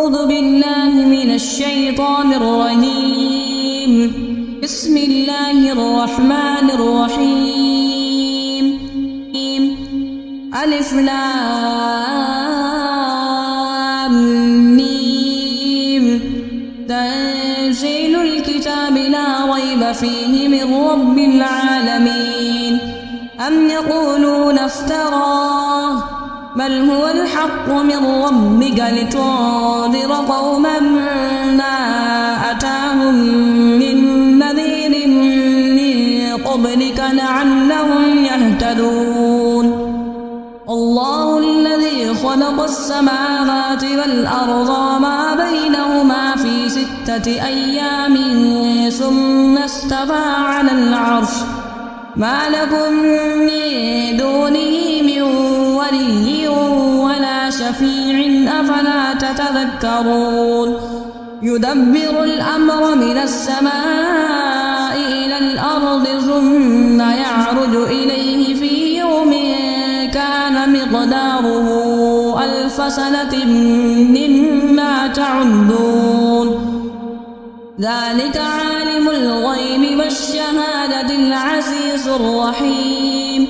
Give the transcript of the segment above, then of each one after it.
أعوذ بالله من الشيطان الرجيم. بسم الله الرحمن الرحيم. ألف لام ميم. تنزيل الكتاب لا ريب فيه من رب العالمين. أم يقولون افتراه بل هو الحق من ربك لتنذر قوما ما أتاهم من نذير من قبلك لعلهم يهتدون. الله الذي خلق السماوات والأرض وما بينهما في 6 أيام ثم استوى على العرش. ما لكم من دونه من ولي ولا شفيع أفلا تتذكرون. يدبر الأمر من السماء إلى الأرض ثم يعرج إليه في يوم كان مقداره 1000 سنة مما تعدون. ذلك عالم الغيب والشهادة العزيز الرحيم.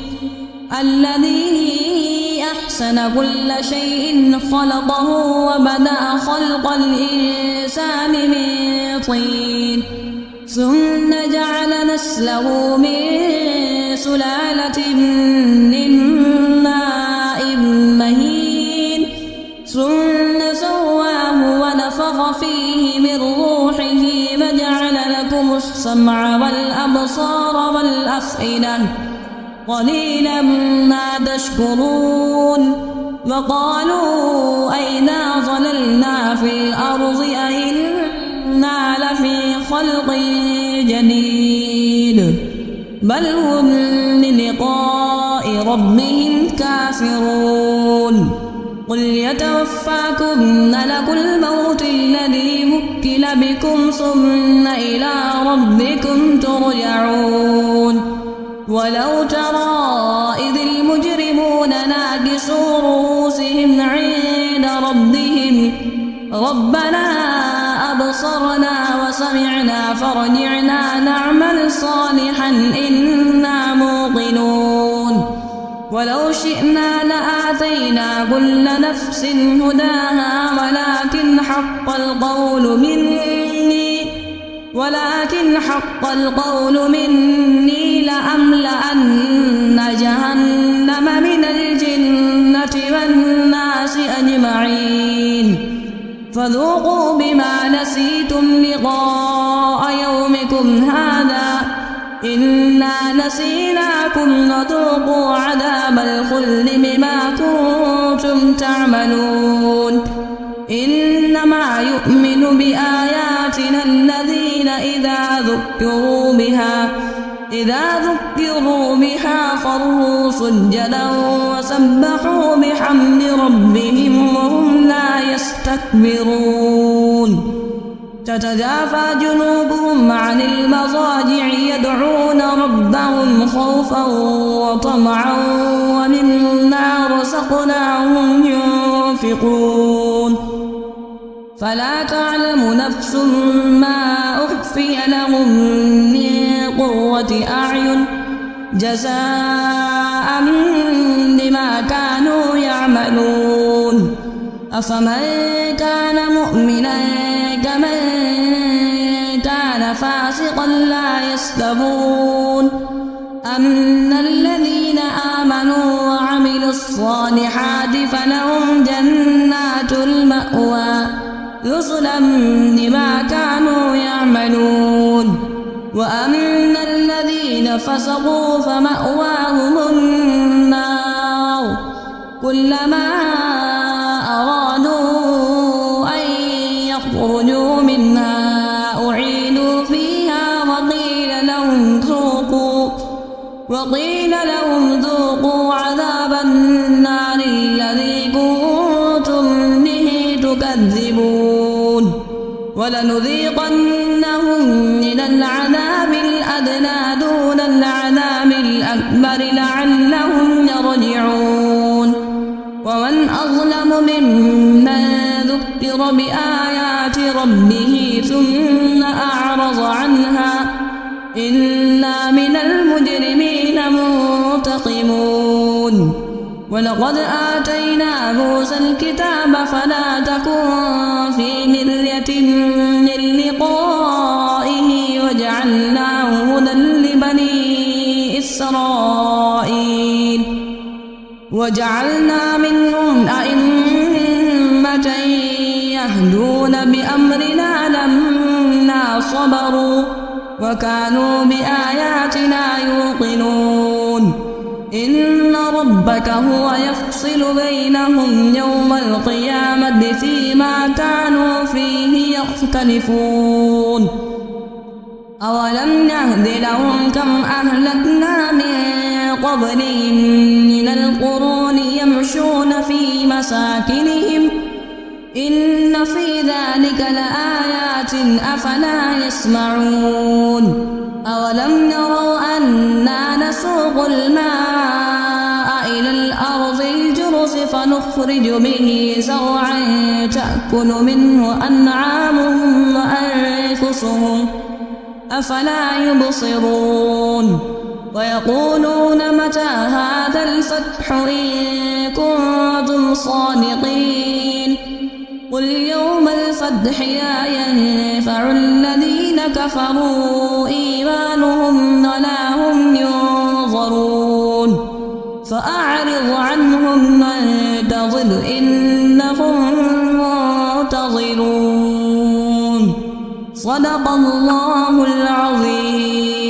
الذي أحسن كل شيء خلقه وبدأ خلق الإنسان من طين ثم جعل نسله من سلالة من ماء مهين ثم سواه ونفخ فيه من روحه وجعل لكم السمع والأبصار والأفئدة قليلا ما تشكرون. وقالوا أئذا ضللنا في الأرض أئنا لفي خلق جديد بل هم بلقاء ربهم كافرون. قل يتوفاكم ملك الموت الذي وكل بكم ثم إلى ربكم ترجعون. ولو ترى إذ المجرمون ناكسوا رؤوسهم عند ربهم ربنا أبصرنا وسمعنا فارجعنا نعمل صالحا إنا موقنون. ولو شئنا لآتينا كل نفس هداها ولكن حق القول مني لأملأن جهنم من الجنة والناس أجمعين. فذوقوا بما نسيتم لقاء يومكم هذا إنا نسيناكم وذوقوا عذاب الخلد بما كنتم تعملون. إنما يؤمن بآياتنا الذين إذا ذكروا بها خروا سجدا وسبحوا بحمد ربهم وهم لا يستكبرون. تتجافى جنوبهم عن المضاجع يدعون ربهم خوفا وطمعا ومما رزقناهم ينفقون. فلا تعلم نفس ما أخفي لهم من قرة أعين جزاء بما كانوا يعملون. أفمن كان مؤمنا كمن كان فاسقا لا يستوون. أما الذين آمنوا وعملوا الصالحات فلهم جنات المأوى نزلا بما كانوا يعملون. وأما الذين فسقوا فمأواهم النار كلما أرادوا أن يخرجوا منها أعيدوا فيها وقيل لهم ذوقوا عذاب النار الذي كنتم به تكذبون. ولنذيقنهم من العذاب الأدنى دون العذاب الأكبر لعلهم يرجعون. ومن أظلم ممن ذكر لينذر بآيات ربه ثم أعرض عنها إنا من المجرمين منتقمون ولقد آتينا موسى الكتاب فلا تكن في مرية من لقائه وجعلناه هدى لبني إسرائيل وجعلنا منهم أئمة يهدون بأمرنا لما صبروا وكانوا بآياتنا يوقنون إن ربك هو يفصل بينهم يوم القيامة فيما كانوا فيه يختلفون أولم يهد لهم كم أهلكنا من قبلهم من القرون يمشون في مساكنهم إن في ذلك لآيات أفلا يسمعون أولم يروا أنا نسوق الماء إلى الأرض الجرز فنخرج به زرعا تأكل منه أنعامهم وأنفسهم أفلا يبصرون ويقولون متى هذا الفتح إن كنتم صادقين قل يوم الفتح لا ينفع الذين كفروا إيمانهم ولا هم ينظرون فأعرض عنهم وانتظر إنهم منتظرون صدق الله العظيم.